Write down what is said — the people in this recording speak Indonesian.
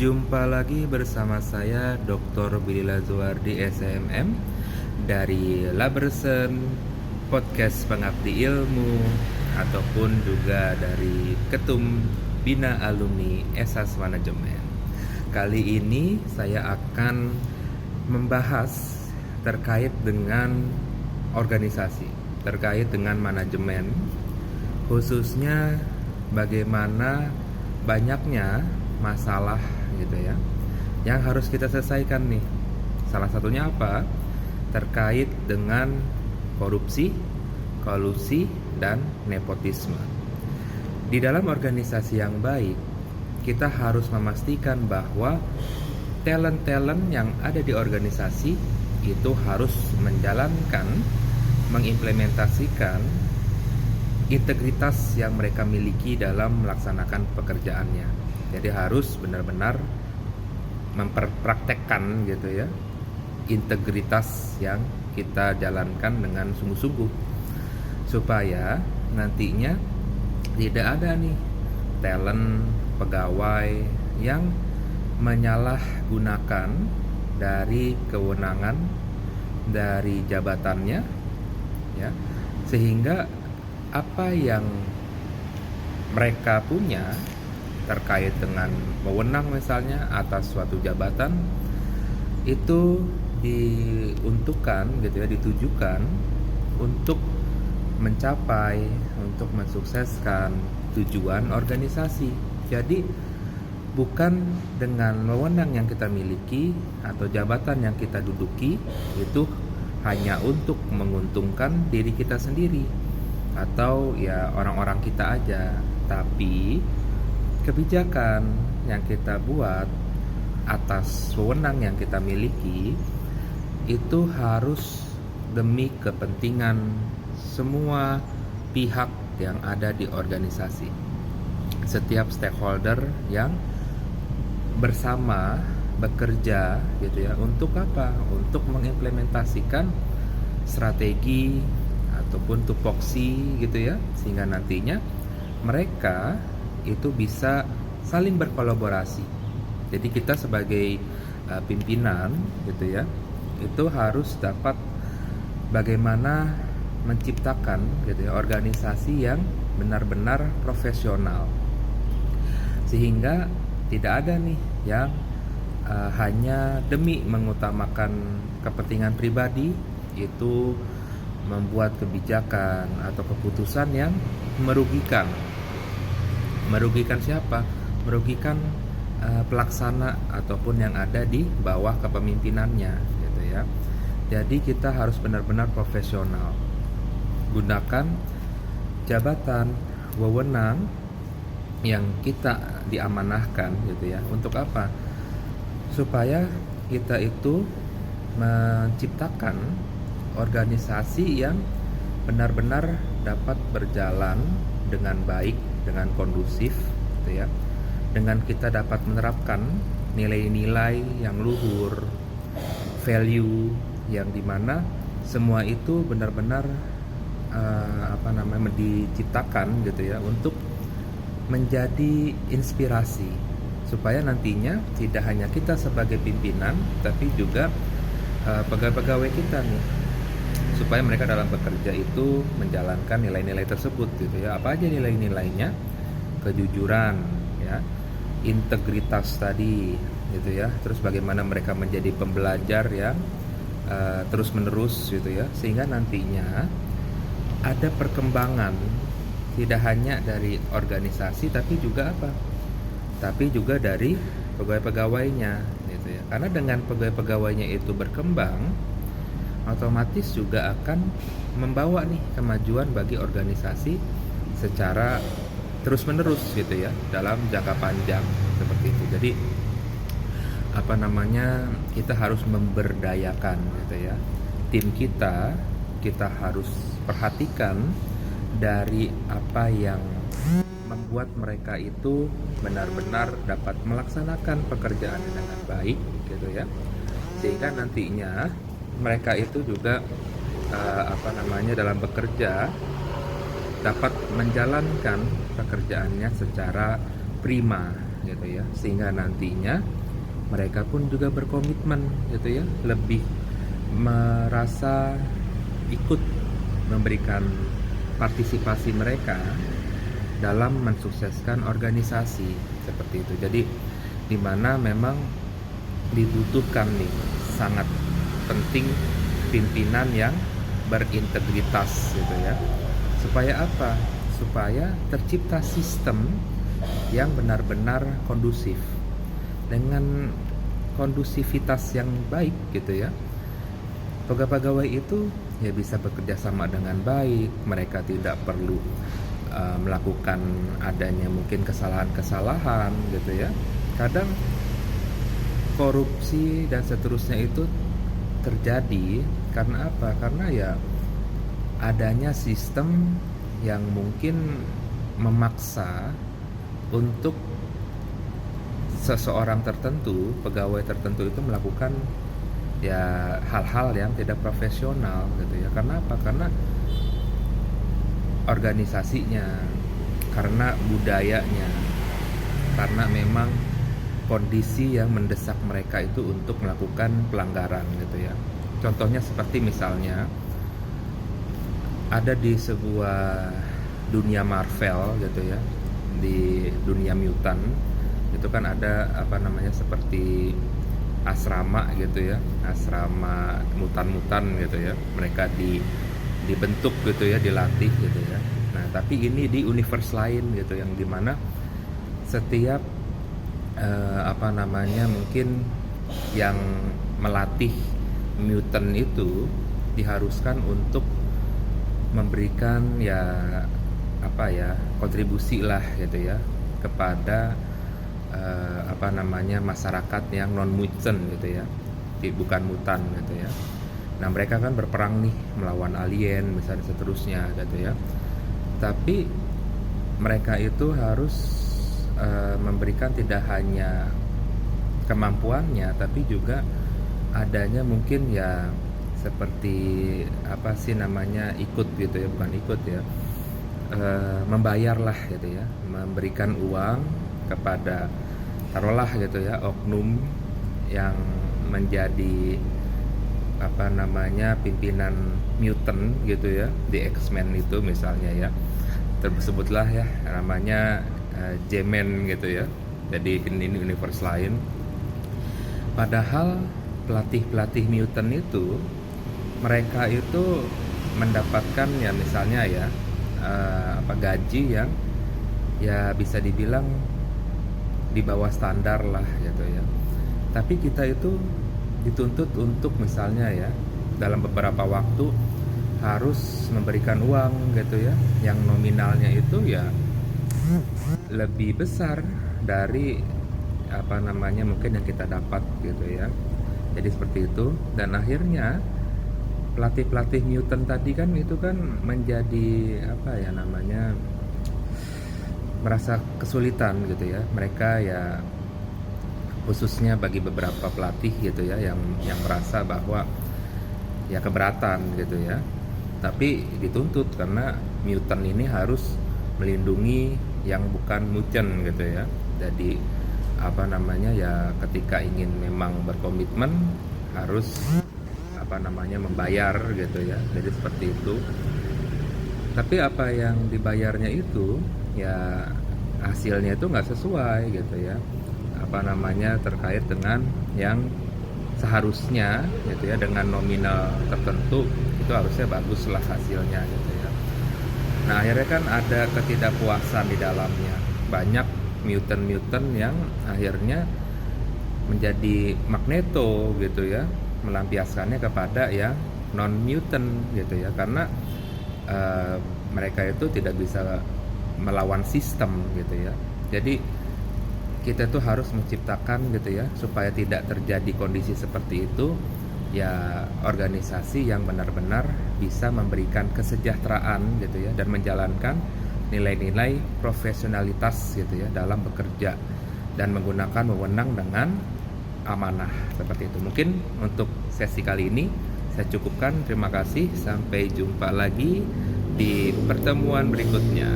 Jumpa lagi bersama saya Dr. Billy Lazuardi SMM dari Labersen Podcast Pengabdi Ilmu ataupun juga dari Ketum Bina Alumni Esas Manajemen. Kali ini saya akan membahas terkait dengan organisasi, terkait dengan manajemen, khususnya bagaimana banyaknya masalah gitu ya yang harus kita selesaikan nih. Salah satunya apa? Terkait dengan korupsi, kolusi, dan nepotisme. Di dalam organisasi yang baik, kita harus memastikan bahwa talent-talent yang ada di organisasi itu harus menjalankan, mengimplementasikan integritas yang mereka miliki dalam melaksanakan pekerjaannya. Jadi harus benar-benar memperpraktekkan gitu ya integritas yang kita jalankan dengan sungguh-sungguh, supaya nantinya tidak ada nih talent pegawai yang menyalahgunakan dari kewenangan dari jabatannya ya, sehingga apa yang mereka punya terkait dengan wewenang misalnya atas suatu jabatan itu diuntukkan gitu ya, ditujukan untuk mencapai, untuk mensukseskan tujuan organisasi. Jadi bukan dengan wewenang yang kita miliki atau jabatan yang kita duduki itu hanya untuk menguntungkan diri kita sendiri atau ya orang-orang kita aja, tapi kebijakan yang kita buat atas wewenang yang kita miliki itu harus demi kepentingan semua pihak yang ada di organisasi. Setiap stakeholder yang bersama bekerja gitu ya, untuk apa? Untuk mengimplementasikan strategi ataupun tupoksi gitu ya, sehingga nantinya mereka itu bisa saling berkolaborasi. Jadi kita sebagai pimpinan gitu ya, itu harus dapat bagaimana menciptakan gitu ya organisasi yang benar-benar profesional, sehingga tidak ada nih yang hanya demi mengutamakan kepentingan pribadi itu membuat kebijakan atau keputusan yang merugikan siapa? Merugikan pelaksana ataupun yang ada di bawah kepemimpinannya gitu ya. Jadi kita harus benar-benar profesional. Gunakan jabatan, wewenang yang kita diamanahkan gitu ya. Untuk apa? Supaya kita itu menciptakan organisasi yang benar-benar dapat berjalan dengan baik, dengan kondusif gitu ya, dengan kita dapat menerapkan nilai-nilai yang luhur, value yang dimana semua itu benar-benar diciptakan gitu ya untuk menjadi inspirasi, supaya nantinya tidak hanya kita sebagai pimpinan tapi juga pegawai-pegawai kita nih, supaya mereka dalam bekerja itu menjalankan nilai-nilai tersebut gitu ya. Apa aja nilai-nilainya? Kejujuran ya, integritas tadi gitu ya. Terus bagaimana mereka menjadi pembelajar yang terus-menerus gitu ya, sehingga nantinya ada perkembangan tidak hanya dari organisasi tapi juga apa? Tapi juga dari pegawai-pegawainya gitu ya. Karena dengan pegawai-pegawainya itu berkembang, otomatis juga akan membawa nih kemajuan bagi organisasi secara terus-menerus gitu ya, dalam jangka panjang seperti itu. Jadi kita harus memberdayakan gitu ya tim kita harus perhatikan dari apa yang membuat mereka itu benar-benar dapat melaksanakan pekerjaan dengan baik gitu ya, sehingga nantinya mereka itu juga dalam bekerja dapat menjalankan pekerjaannya secara prima gitu ya, sehingga nantinya mereka pun juga berkomitmen gitu ya, lebih merasa ikut memberikan partisipasi mereka dalam mensukseskan organisasi seperti itu. Jadi di mana memang dibutuhkan nih sangat penting pimpinan yang berintegritas gitu ya. Supaya apa? Supaya tercipta sistem yang benar-benar kondusif. Dengan kondusivitas yang baik gitu ya, pegawai-pegawai itu ya bisa bekerja sama dengan baik. Mereka tidak perlu melakukan adanya mungkin kesalahan-kesalahan gitu ya. Kadang korupsi dan seterusnya itu terjadi karena apa? Karena ya adanya sistem yang mungkin memaksa untuk seseorang tertentu, pegawai tertentu itu melakukan ya hal-hal yang tidak profesional gitu ya. Karena apa? Karena organisasinya, karena budayanya, karena memang kondisi yang mendesak mereka itu untuk melakukan pelanggaran gitu ya. Contohnya seperti misalnya ada di sebuah dunia Marvel gitu ya, di dunia mutant itu kan ada apa namanya seperti asrama gitu ya, asrama mutan-mutan gitu ya. Mereka dibentuk gitu ya, dilatih gitu ya. Nah, tapi ini di universe lain gitu yang dimana setiap apa namanya mungkin yang melatih mutant itu diharuskan untuk memberikan ya apa ya kontribusi lah gitu ya kepada apa namanya masyarakat yang non mutant gitu ya, bukan mutan gitu ya. Nah, mereka kan berperang nih melawan alien misalnya seterusnya gitu ya. Tapi mereka itu harus memberikan tidak hanya kemampuannya tapi juga adanya mungkin ya seperti apa sih namanya ikut gitu ya, bukan ikut ya, membayar lah gitu ya, memberikan uang kepada taruhlah gitu ya oknum yang menjadi apa namanya pimpinan mutant gitu ya di X-Men itu misalnya ya, tersebutlah ya namanya J-Man gitu ya. Jadi ini universe lain. Padahal pelatih mutant itu mereka itu mendapatkan ya misalnya ya apa gaji yang ya bisa dibilang di bawah standar lah gitu ya. Tapi kita itu dituntut untuk misalnya ya dalam beberapa waktu harus memberikan uang gitu ya yang nominalnya itu ya lebih besar dari apa namanya mungkin yang kita dapat gitu ya. Jadi seperti itu, dan akhirnya pelatih mutant tadi kan itu kan menjadi apa ya namanya merasa kesulitan gitu ya. Mereka ya khususnya bagi beberapa pelatih gitu ya yang merasa bahwa ya keberatan gitu ya, tapi dituntut karena mutant ini harus melindungi yang bukan mutant gitu ya. Jadi apa namanya ya ketika ingin memang berkomitmen harus apa namanya membayar gitu ya. Jadi seperti itu, tapi apa yang dibayarnya itu ya hasilnya itu nggak sesuai gitu ya, apa namanya terkait dengan yang seharusnya gitu ya, dengan nominal tertentu itu harusnya baguslah hasilnya gitu ya. Nah, akhirnya kan ada ketidakpuasan di dalamnya, banyak mutant yang akhirnya menjadi Magneto gitu ya, melampiaskannya kepada yang non mutant gitu ya, karena mereka itu tidak bisa melawan sistem gitu ya. Jadi kita tuh harus menciptakan gitu ya supaya tidak terjadi kondisi seperti itu ya, organisasi yang benar-benar bisa memberikan kesejahteraan gitu ya dan menjalankan nilai-nilai profesionalitas gitu ya dalam bekerja dan menggunakan wewenang dengan amanah seperti itu. Mungkin untuk sesi kali ini saya cukupkan. Terima kasih, sampai jumpa lagi di pertemuan berikutnya.